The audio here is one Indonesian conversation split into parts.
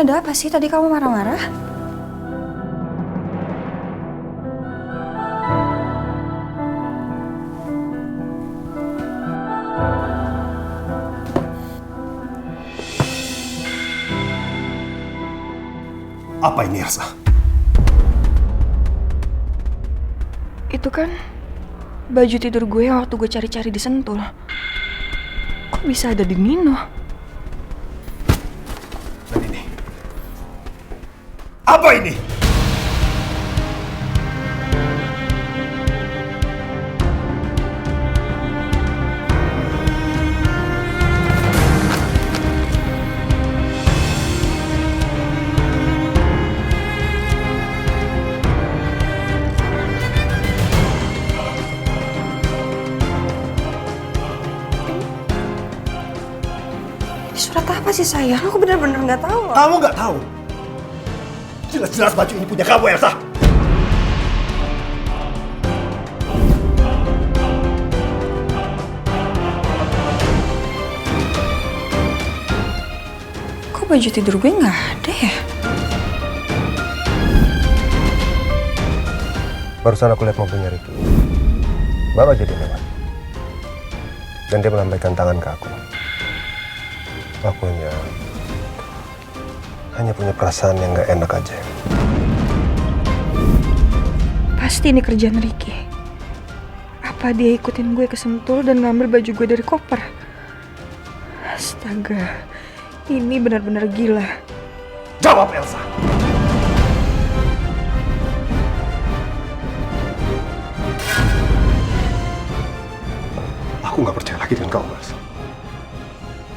ada apa sih? Tadi kamu marah-marah? Apa ini, Elsa? Itu kan baju tidur gue waktu gue cari-cari di Sentul. Kok bisa ada di Nino? Dan ini? Apa ini? Surat apa sih sayang? Aku bener-bener nggak tahu. Kamu nggak tahu? Jelas-jelas baju ini punya kamu, Elsa. Kok baju tidur gue nggak ada ya? Barusan aku lihat mobilnya Ricky. Baru aja dia lewat. Dan dia melambaikan tangan ke aku. Aku hanya punya perasaan yang gak enak aja. Pasti ini kerjaan Ricky. Apa dia ikutin gue ke Sentul dan ngambil baju gue dari koper? Astaga, ini benar-benar gila. Jawab, Elsa. Aku nggak percaya lagi dengan kamu, Elsa.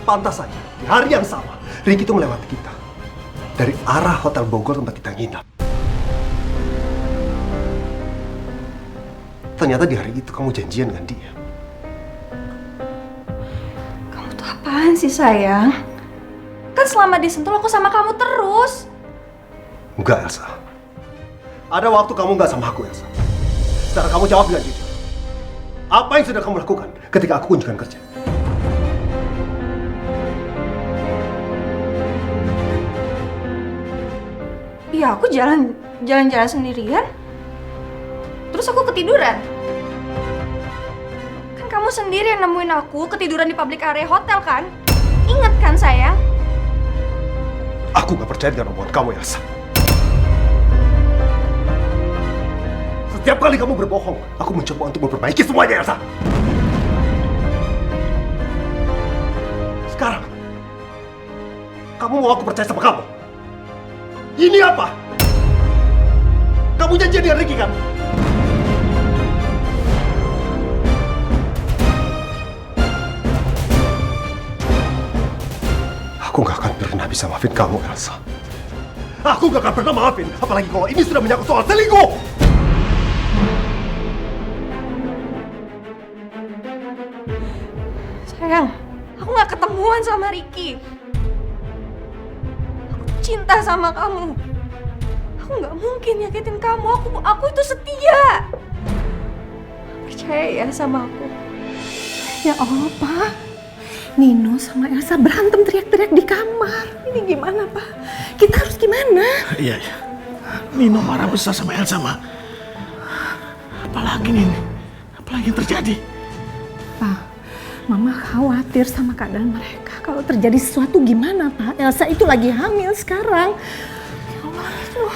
Pantas saja, di hari yang sama, Ricky itu melewati kita. Dari arah Hotel Bogor tempat kita nginap. Ternyata di hari itu kamu janjian dengan dia. Kamu tuh apaan sih sayang? Kan selama di Sentul aku sama kamu terus. Enggak, Elsa. Ada waktu kamu nggak sama aku, Elsa. Sekarang kamu jawab dengan jujur. Apa yang sudah kamu lakukan ketika aku kunjungan kerja? Ya aku jalan-jalan sendirian. Terus aku ketiduran. Kan kamu sendiri yang nemuin aku ketiduran di public area hotel kan? Ingat kan sayang? Aku nggak percaya dengan omongan kamu, Elsa. Setiap kali kamu berbohong, aku mencoba untuk memperbaiki semuanya, Elsa. Sekarang, kamu mau aku percaya sama kamu? Ini apa? Kamu janjian dengan Ricky kan? Aku gak akan pernah bisa maafin kamu, Elsa. Aku gak akan pernah maafin, apalagi kalau ini sudah menyangkut soal selingkuh. Sayang, aku gak ketemuan sama Ricky. Aku cinta sama kamu. Aku gak mungkin nyakitin kamu. Aku itu setia. Percaya ya sama aku. Ya Allah, Pak. Nino sama Elsa berantem teriak-teriak di kamar. Ini gimana, Pak? Kita harus gimana? Iya. Nino marah besar sama Elsa, Ma. Apalagi nih? Apalagi yang terjadi? Pak, Mama khawatir sama keadaan mereka. Kalau terjadi sesuatu gimana, Pak? Elsa itu lagi hamil sekarang. Ya Allah, aduh.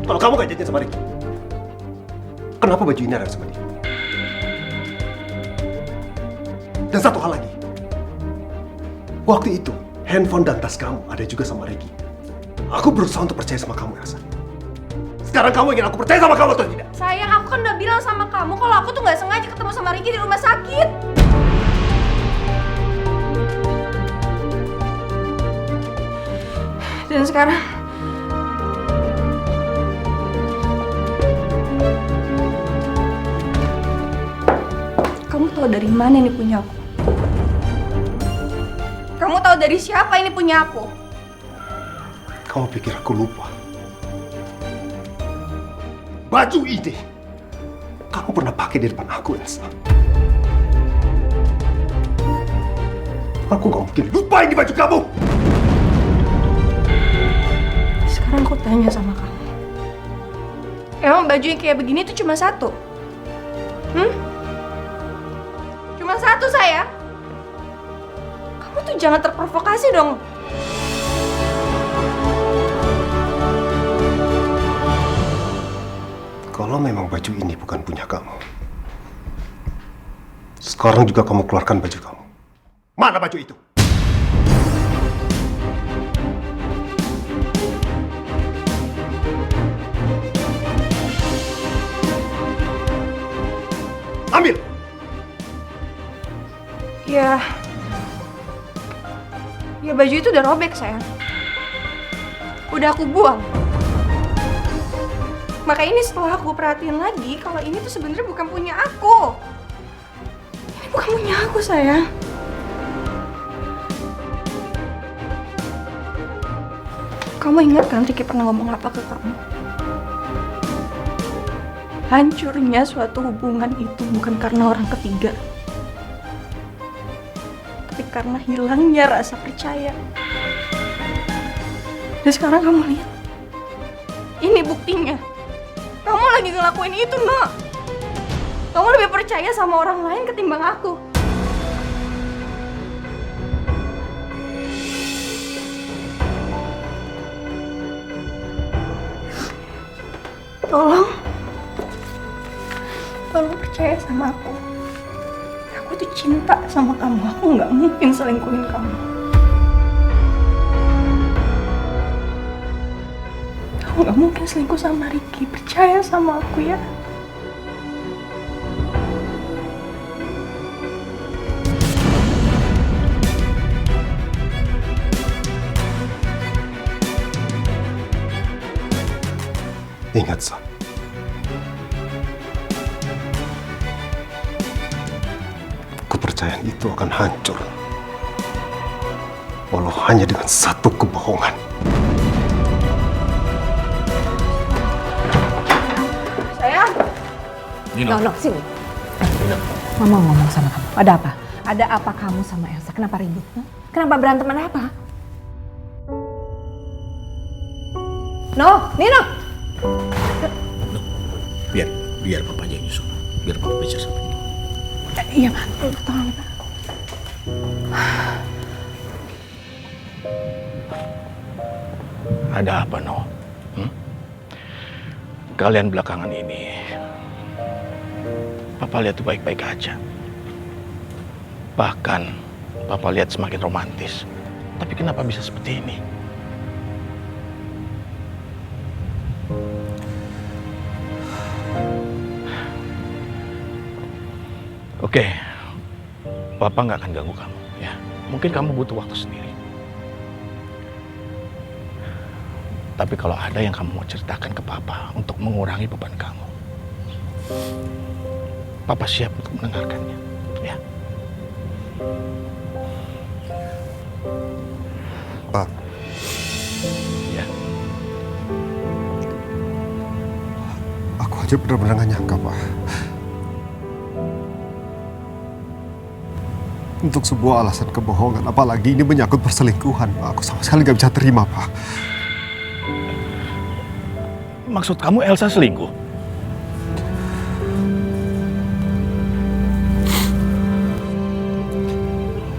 Kalau kamu gak janjian sama Ricky, kenapa baju ini ada sama dia? Dan satu hal lagi, waktu itu handphone dan tas kamu ada juga sama Ricky. Aku berusaha untuk percaya sama kamu, Elsa. Sekarang kamu ingin aku percaya sama kamu atau tidak? Sayang, aku kan udah bilang sama kamu kalau aku tuh gak sengaja ketemu sama Ricky di rumah sakit. Dan sekarang kamu tahu dari mana ini punya aku? Kamu tahu dari siapa ini punya aku? Kamu pikir aku lupa? Baju ini kamu pernah pakai di depan aku, Elsa. Aku gak mungkin lupa ini baju kamu. Sekarang aku tanya sama kamu. Emang baju yang kayak begini tuh cuma satu? Cuma satu, sayang? Kamu tuh jangan terprovokasi dong. Kalau memang baju ini bukan punya kamu, sekarang juga kamu keluarkan baju kamu. Mana baju itu? Ambil! Ya baju itu udah robek, sayang. Udah aku buang. Maka ini setelah aku perhatiin lagi, kalau ini tuh sebenarnya bukan punya aku. Ini bukan punya aku, sayang. Kamu ingat kan Ricky pernah ngomong apa ke kamu? Hancurnya suatu hubungan itu bukan karena orang ketiga, tapi karena hilangnya rasa percaya. Dan sekarang kamu lihat, ini buktinya. Kamu lagi ngelakuin itu, No. Kamu lebih percaya sama orang lain ketimbang aku. Tolong percaya sama aku. Aku tuh cinta sama kamu. Aku nggak mungkin selingkuhin kamu. Aku nggak mungkin selingkuh sama Ricky. Percaya sama aku ya. Ingat, Sa. Kepercayaan itu akan hancur. Walau hanya dengan satu kebohongan. Sayang. No, sini. Mama ngomong sama kamu. Ada apa? Ada apa kamu sama Elsa? Kenapa ribut? Kenapa berantem? Ada apa? No, Nino. Biar papa aja yang nyusul. Biar papa bicara sama dia. Iya, Pak. Tolong, Pak. Ada apa, No? Kalian belakangan ini, papa lihat tuh baik-baik aja. Bahkan, papa lihat semakin romantis. Tapi kenapa bisa seperti ini? Oke, papa nggak akan ganggu kamu, ya. Mungkin kamu butuh waktu sendiri. Tapi kalau ada yang kamu mau ceritakan ke papa untuk mengurangi beban kamu, papa siap untuk mendengarkannya, ya. Pak, Ya. aku aja benar-benar gak nyangka, Pak. Untuk sebuah alasan kebohongan, apalagi ini menyangkut perselingkuhan, Pak. Aku sama sekali gak bisa terima, Pak. Maksud kamu Elsa selingkuh?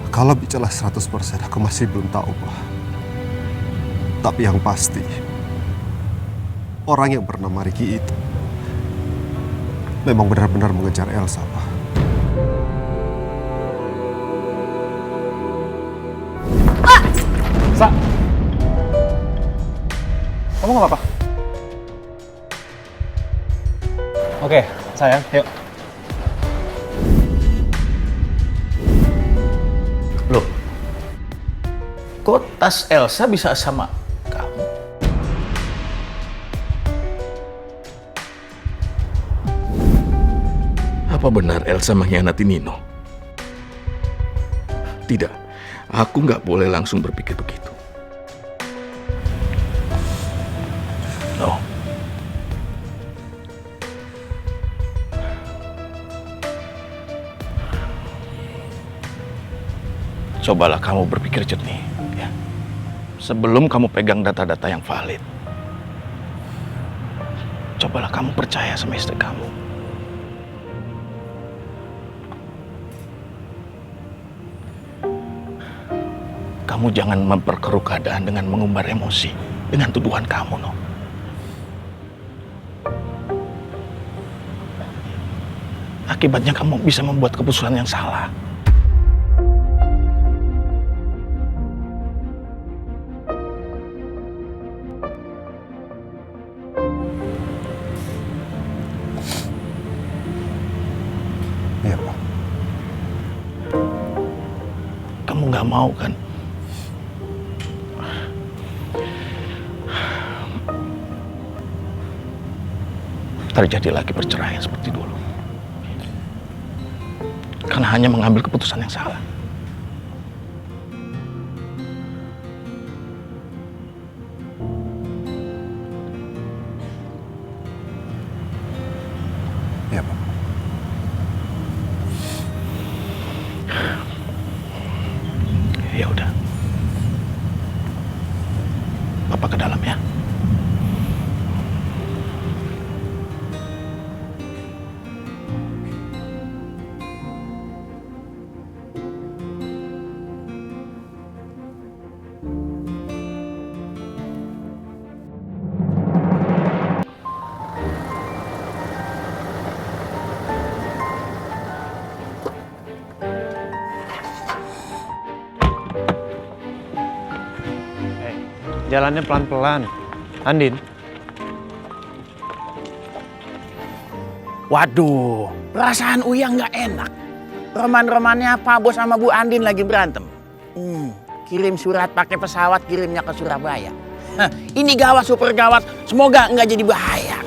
Kalau bicara 100% aku masih belum tahu, Pak. Tapi yang pasti, orang yang bernama Ricky itu memang benar-benar mengejar Elsa, Pak. Sa, kamu nggak apa-apa? Oke, sayang, yuk. Loh, kok tas Elsa bisa sama kamu? Apa benar Elsa mengkhianati Nino? Tidak, aku nggak boleh langsung berpikir begitu. No. Cobalah kamu berpikir jernih, ya. Sebelum kamu pegang data-data yang valid. cobalah kamu percaya sama istri kamu. Kamu jangan memperkeruh keadaan dengan mengumbar emosi dengan tuduhan kamu, no. Akibatnya kamu bisa membuat keputusan yang salah. Iya, Pak. Kamu nggak mau kan? Terjadi lagi perceraian seperti dulu. Karena hanya mengambil keputusan yang salah. Iya, Pak. Ya udah. Papa ke dalam ya. Jalannya pelan-pelan. Andin. Waduh, perasaan Uya nggak enak. Roman-romannya Pak Bos sama Bu Andin lagi berantem. Kirim surat pakai pesawat, kirimnya ke Surabaya. Ini gawat, super gawat. Semoga nggak jadi bahaya.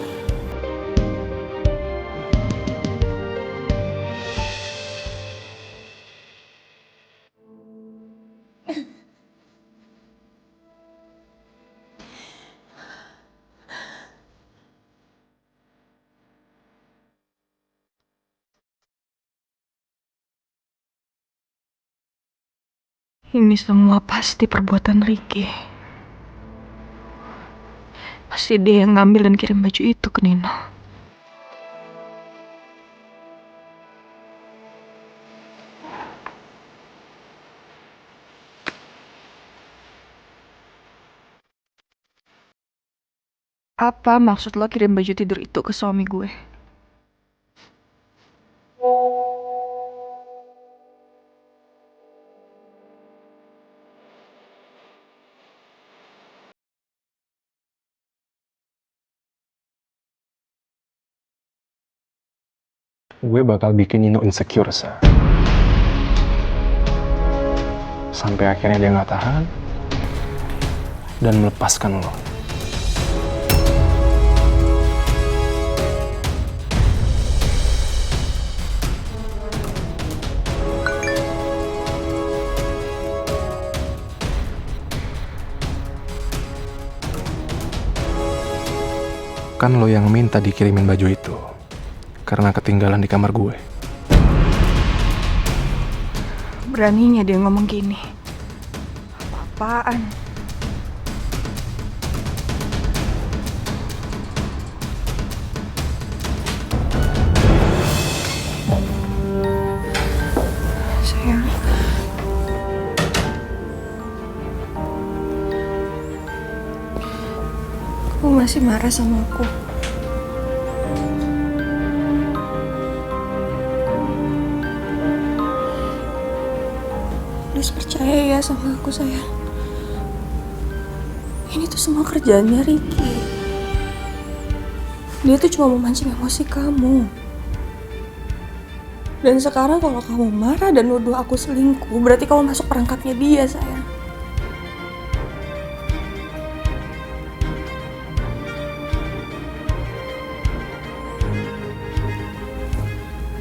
Ini semua pasti perbuatan Ricky. Pasti dia yang ngambil dan kirim baju itu ke Nino. Apa maksud lo kirim baju tidur itu ke suami gue? Gue bakal bikin Nino insecure, Sa. Sampai akhirnya dia nggak tahan dan melepaskan lo. Kan lo yang minta dikirimin baju itu karena ketinggalan di kamar gue. Beraninya dia ngomong gini. Apa-apaan? Sayang. Kamu masih marah sama aku? Please percaya ya sama aku, sayang. Ini tuh semua kerjaannya Ricky. Dia tuh cuma memancing emosi kamu. Dan sekarang kalau kamu marah dan nuduh aku selingkuh, berarti kamu masuk perangkapnya dia, sayang.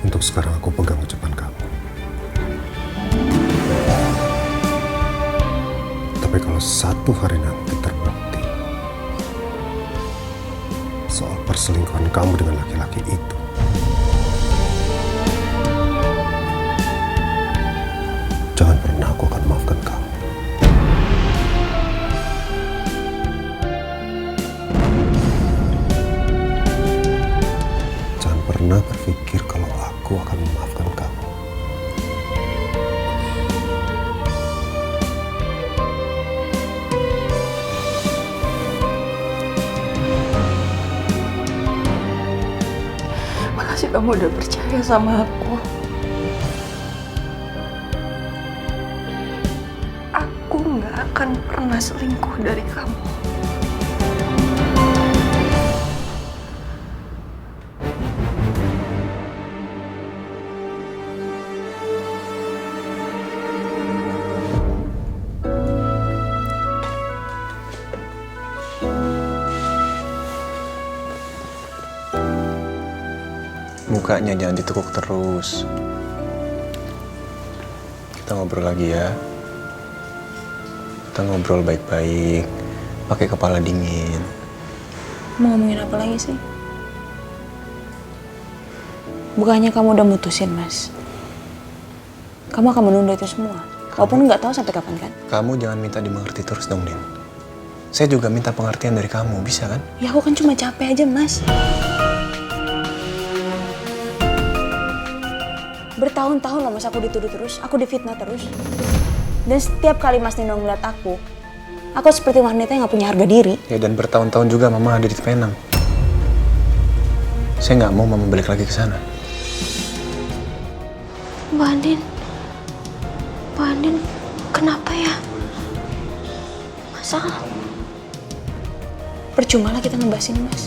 Untuk sekarang aku pegang ucapan kamu. Tapi kalau satu hari nanti terbukti soal perselingkuhan kamu dengan laki-laki itu, jangan pernah aku akan maafkan kamu. pernah berpikir kalau aku akan memaafkan kamu. Makasih kamu udah percaya sama aku. Aku nggak akan pernah selingkuh dari kamu. Mukanya jangan ditekuk terus. Kita ngobrol lagi ya. Kita ngobrol baik-baik, pakai kepala dingin. Mau ngomongin apa lagi sih? Bukannya kamu udah mutusin, Mas? Kamu akan menunda itu semua. Walaupun nggak tahu sampai kapan kan? Kamu jangan minta dimengerti terus dong, Din. Saya juga minta pengertian dari kamu, bisa kan? Ya aku kan cuma capek aja, Mas. Bertahun-tahun loh Mas aku dituduh terus, aku difitnah terus. Dan setiap kali Mas Nino ngeliat aku seperti wanita yang gak punya harga diri. Ya dan bertahun-tahun juga Mama ada di Penang. Saya nggak mau Mama balik lagi ke sana. Mbak Andin, kenapa ya? Masalah? Percuma lah kita ngebahas ini, Mas.